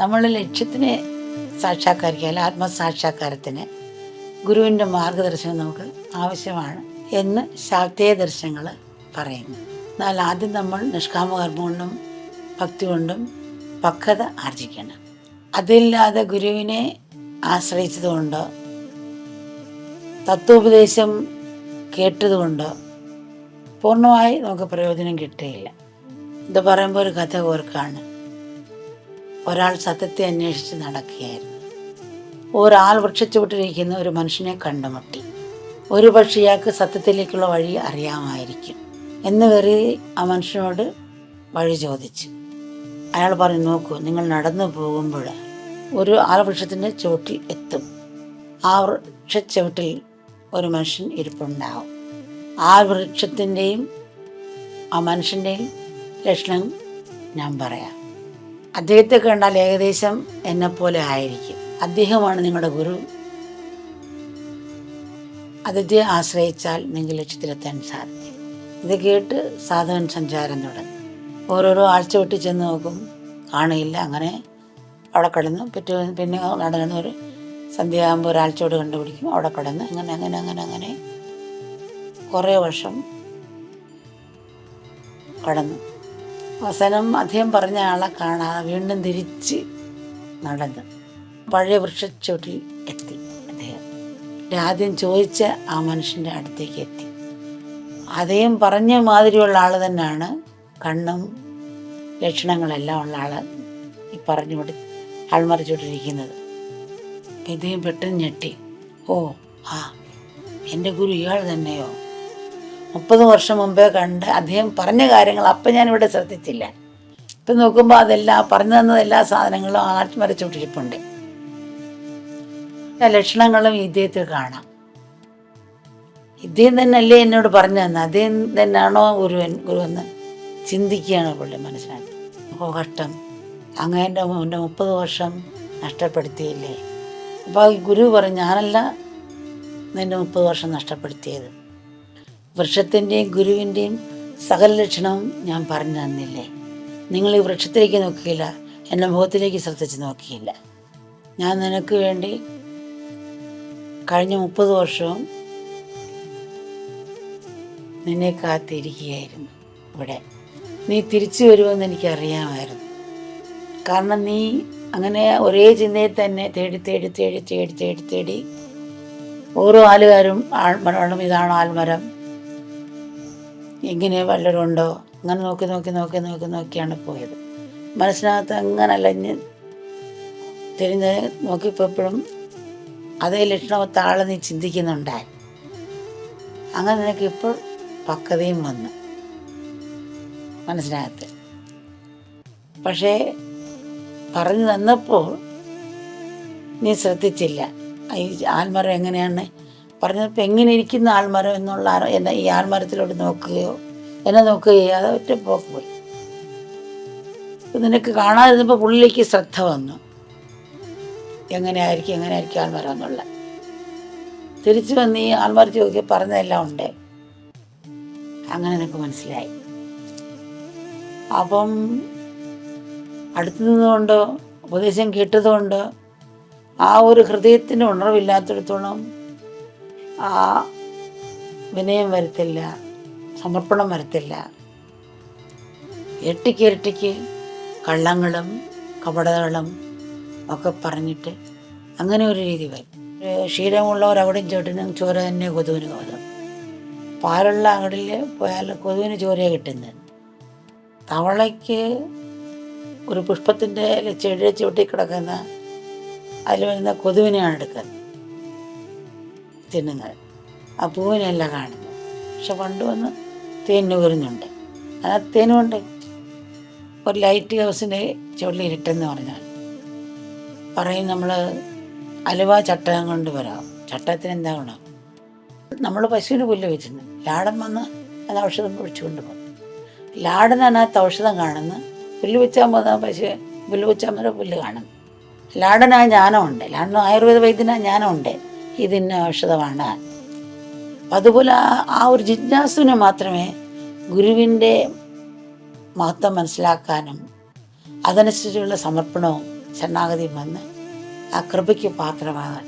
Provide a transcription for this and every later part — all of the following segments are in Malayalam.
നമ്മൾ ലക്ഷ്യത്തിനെ സാക്ഷാത്കരിക്കാൻ, ആത്മസാക്ഷാത്കാരത്തിന് ഗുരുവിൻ്റെ മാർഗദർശനം നമുക്ക് ആവശ്യമാണ് എന്ന് ശാക്തേയ ദർശനങ്ങൾ പറയുന്നു. എന്നാൽ ആദ്യം നമ്മൾ നിഷ്കാമകർമ്മം കൊണ്ടും ഭക്തി കൊണ്ടും പക്വത ആർജിക്കണം. അതില്ലാതെ ഗുരുവിനെ ആശ്രയിച്ചതുകൊണ്ടോ തത്വോപദേശം കേട്ടതുകൊണ്ടോ പൂർണ്ണമായി നമുക്ക് പ്രയോജനം കിട്ടുകയില്ല. ഇത് പറയുമ്പോൾ ഒരു കഥ ഓർക്കാണ്. ഒരാൾ സത്യത്തെ അന്വേഷിച്ച് നടക്കുകയായിരുന്നു. ഒരാൾ വൃക്ഷച്ചുവട്ടിലിരിക്കുന്ന ഒരു മനുഷ്യനെ കണ്ടുമുട്ടി. ഒരു പക്ഷേ ഇയാൾക്ക് സത്യത്തിലേക്കുള്ള വഴി അറിയാമായിരിക്കും എന്ന് കരുതി ആ മനുഷ്യനോട് വഴി ചോദിച്ചു. അയാൾ പറഞ്ഞു, നോക്കൂ, നിങ്ങൾ നടന്നു പോകുമ്പോൾ ഒരു ആൽവൃക്ഷത്തിൻ്റെ ചുവട്ടിൽ എത്തും. ആ വൃക്ഷച്ചുവട്ടിൽ ഒരു മനുഷ്യൻ ഇരിപ്പുണ്ടാവും. ആ വൃക്ഷത്തിൻ്റെയും ആ മനുഷ്യൻ്റെയും ലക്ഷണം ഞാൻ പറയാം. അദ്ദേഹത്തെ കണ്ടാൽ ഏകദേശം എന്നെപ്പോലെ ആയിരിക്കും. അദ്ദേഹമാണ് നിങ്ങളുടെ ഗുരു. അദ്ദേഹത്തെ ആശ്രയിച്ചാൽ നിങ്ങൾ ലക്ഷ്യത്തിലെത്താൻ സാധിക്കും. ഇത് കേട്ട് സാധകൻ സഞ്ചാരം തുടങ്ങി. ഓരോരോ ആഴ്ച വിട്ട് ചെന്ന് നോക്കും, കാണില്ല. അങ്ങനെ അവിടെ കിടന്ന് പിന്നെ നടന്ന് ഒരു സന്ധ്യയാകുമ്പോൾ ഒരാഴ്ചയോട് കണ്ടുപിടിക്കും, അവിടെ കിടന്ന് അങ്ങനെ അങ്ങനെ അങ്ങനെ അങ്ങനെ കുറേ വർഷം കടന്നു. അവസാനം അദ്ദേഹം പറഞ്ഞ ആളെ കാണാതെ വീണ്ടും തിരിച്ച് നടന്ന് പഴയ വൃക്ഷച്ചുവട്ടിൽ എത്തി. അദ്ദേഹം ആദ്യം ചോദിച്ച ആ മനുഷ്യൻ്റെ അടുത്തേക്ക് എത്തി. അദ്ദേഹം പറഞ്ഞ മാതിരിയുള്ള ആൾ തന്നെയാണ്, കണ്ണും ലക്ഷണങ്ങളെല്ലാം ഉള്ള ആൾ ഈ പറഞ്ഞുകൊണ്ട് ആൾമറിച്ചുകൊണ്ടിരിക്കുന്നത്. ഇദ്ദേഹം പെട്ടെന്ന് ഞെട്ടി. ഓ, എൻ്റെ ഗുരു ഇയാൾ തന്നെയോ? 30 വർഷം മുമ്പേ കണ്ട് അദ്ദേഹം പറഞ്ഞ കാര്യങ്ങൾ അപ്പം ഞാനിവിടെ ശ്രദ്ധിച്ചില്ല. ഇപ്പം നോക്കുമ്പോൾ അതെല്ലാം പറഞ്ഞു തന്നത് എല്ലാ സാധനങ്ങളും ആൾമറിച്ചുകൊണ്ടിരിപ്പുണ്ട്. ലക്ഷണങ്ങളും ഇദ്ദേഹത്തിൽ കാണാം. ഇദ്ദേഹം തന്നെയല്ലേ എന്നോട് പറഞ്ഞു തന്നെ, അദ്ദേഹം തന്നെയാണോ ഗുരുവെന്ന് ചിന്തിക്കുകയാണ് പുള്ളി. മനസ്സിലാക്കി. ഓ കഷ്ടം, അങ്ങനെ എൻ്റെ 30 വർഷം നഷ്ടപ്പെടുത്തിയില്ലേ. അപ്പോൾ ഈ ഗുരു പറഞ്ഞു, ഞാനല്ല നിൻ്റെ 30 വർഷം നഷ്ടപ്പെടുത്തിയത്. വൃക്ഷത്തിൻ്റെയും ഗുരുവിൻ്റെയും സകല ലക്ഷണവും ഞാൻ പറഞ്ഞു തന്നില്ലേ. നിങ്ങൾ ഈ വൃക്ഷത്തിലേക്ക് നോക്കിയില്ല, എൻ്റെ മുഖത്തിലേക്ക് ശ്രദ്ധിച്ച് നോക്കിയില്ല. ഞാൻ നിനക്ക് വേണ്ടി കഴിഞ്ഞ 30 വർഷവും നിന്നെ കാത്തിരിക്കുകയായിരുന്നു. ഇവിടെ നീ തിരിച്ചു വരുമെന്ന് എനിക്കറിയാമായിരുന്നു. കാരണം നീ അങ്ങനെ ഒരേ ചിന്തയെ തന്നെ തേടി തേടി തേടി തേടി തേടി തേടി ഓരോ ആലുകാരും ആൽമരം, ഇതാണോ ആൽമരം, എങ്ങനെ വല്ലതുണ്ടോ, അങ്ങനെ നോക്കി നോക്കി നോക്കി നോക്കി നോക്കിയാണ് പോയത്. മനസ്സിനകത്ത് അങ്ങനെ അലഞ്ഞ് തിരിഞ്ഞ് നോക്കിയപ്പോഴും അതേ ലക്ഷണത്താളെ നീ ചിന്തിക്കുന്നുണ്ടായി. അങ്ങനെ നിനക്ക് ഇപ്പോൾ പക്വതയും വന്നു മനസ്സിനകത്ത്. പക്ഷേ പറഞ്ഞു തന്നപ്പോൾ നീ ശ്രദ്ധിച്ചില്ല. ഈ ആൽമരം എങ്ങനെയാണ് പറഞ്ഞപ്പോൾ എങ്ങനെ ഇരിക്കുന്ന ആൽമരം എന്നുള്ള എന്നെ ഈ ആൽമരത്തിലോട്ട് നോക്കുകയോ എന്നെ നോക്കുകയോ അത് ഒറ്റ പോക്ക് പോയി. നിനക്ക് കാണാതിരുന്നപ്പോൾ പുള്ളിലേക്ക് ശ്രദ്ധ വന്നു, എങ്ങനെയായിരിക്കും ആൽമരം എന്നുള്ള. തിരിച്ചു വന്ന് ഈ ആൽമരത്തിൽ നോക്കി പറഞ്ഞതെല്ലാം ഉണ്ട്. അങ്ങനെ നിനക്ക് മനസ്സിലായി. അപ്പം അടുത്തു നിന്നുകൊണ്ടോ ഉപദേശം കേട്ടതുകൊണ്ടോ ആ ഒരു ഹൃദയത്തിന് ഉണർവില്ലാത്തിടത്തോളം ആ വിനയം വരത്തില്ല, സമർപ്പണം വരത്തില്ല. ഇരട്ടിക്ക് കള്ളങ്ങളും കപടതകളും ഒക്കെ പറഞ്ഞിട്ട് അങ്ങനെ ഒരു രീതി വരും. ക്ഷീരമുള്ളവർ അവിടെയും ചോട്ടിനും ചോര തന്നെ കൊതുവിന് കൊതും. പാലുള്ള അകടിൽ പോയാൽ കൊതുവിന് ചോരയാണ് കിട്ടുന്നത്. തവളയ്ക്ക് ഒരു പുഷ്പത്തിൻ്റെ ചെടിയെ ചുവട്ടി കിടക്കുന്ന അതിൽ വരുന്ന കൊതുവിനെയാണ് എടുക്കുന്നത്, തിന്നുന്നത്. ആ പൂവിനെയല്ല കാണുന്നത്. പക്ഷെ പണ്ട് വന്ന് തേനിന് വരുന്നുണ്ട്. ആ തേനുമുണ്ട്. ഒരു ലൈറ്റ് ഹൗസിൻ്റെ ചുവട്ടിൽ ഇരുട്ടെന്ന് പറഞ്ഞാൽ പറയും നമ്മൾ അലുവ ചട്ടകം കൊണ്ട് വരാം. ചട്ടകത്തിന് എന്താ ഗുണം? നമ്മൾ പശുവിന് പുല്ല് വെച്ചിരുന്നു. ലാടൻ വന്ന് അത് ഔഷധം ഒഴിച്ചുകൊണ്ട് പോകും. ലാടനകത്ത് ഔഷധം കാണുന്നു. പുല്ല് വെച്ചാൽ പോകുന്ന പശു പുല്ല് വെച്ചാൽ മതി, പുല്ല് കാണുന്നു. ലാടനായ ജ്ഞാനമുണ്ട്. ലാടന ആയുർവേദ വൈദ്യനായ ജ്ഞാനമുണ്ട്. ഇതിന് ഔഷധമാണ്. അതുപോലെ ആ ഒരു ജിജ്ഞാസുവിന് മാത്രമേ ഗുരുവിൻ്റെ മഹത്വം മനസ്സിലാക്കാനും അതനുസരിച്ചുള്ള സമർപ്പണവും ശരണാഗതിയും വന്ന് ആ കൃപയ്ക്ക് പാത്രമാകാൻ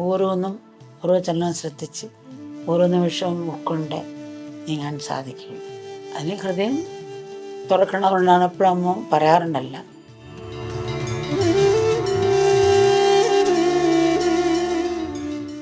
ഓരോന്നും ഓരോ ചലനവും ശ്രദ്ധിച്ച് ഓരോ നിമിഷവും ഉൾക്കൊണ്ട് നീങ്ങാൻ സാധിക്കും. അതിന് ഹൃദയം തുറക്കണമെന്നാണ് എപ്പോഴും അമ്മ പറയാറുണ്ടല്ല.